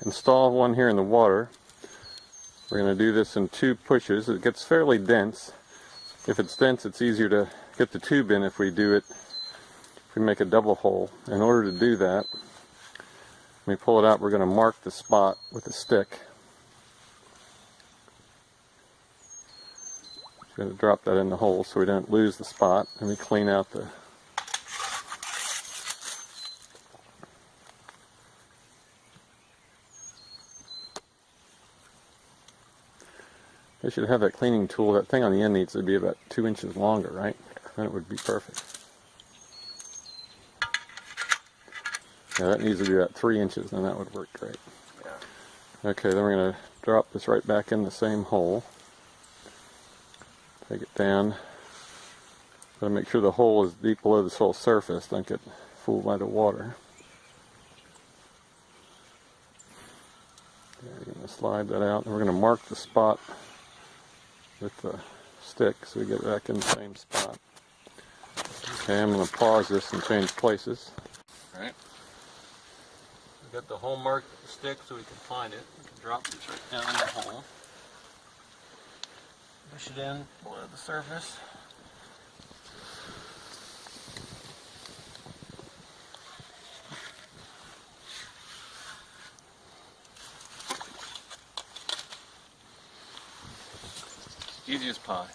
Install one here in the water. We're going to do this in 2 pushes. It gets fairly dense. If it's dense, it's easier to get the tube in if we make a double hole. In order to do that, when we pull it out, we're going to mark the spot with a stick. We're going to drop that in the hole so we don't lose the spot, and we clean out the I should have that cleaning tool. That thing on the end needs to be about 2 inches longer, right? Then it would be perfect. Yeah, that needs to be about 3 inches, then that would work great. Yeah. Okay, then we're going to drop this right back in the same hole. Take it down. Got to make sure the hole is deep below the soil surface. Don't get fooled by the water. Okay, we're going to slide that out, and we're going to mark the spot with the stick so we get it back in the same spot. Okay, I'm going to pause this and change places. Alright. We've got the hole marked with the stick so we can find it. We can drop this right down in the hole. Push it in below the surface. Easy as pie.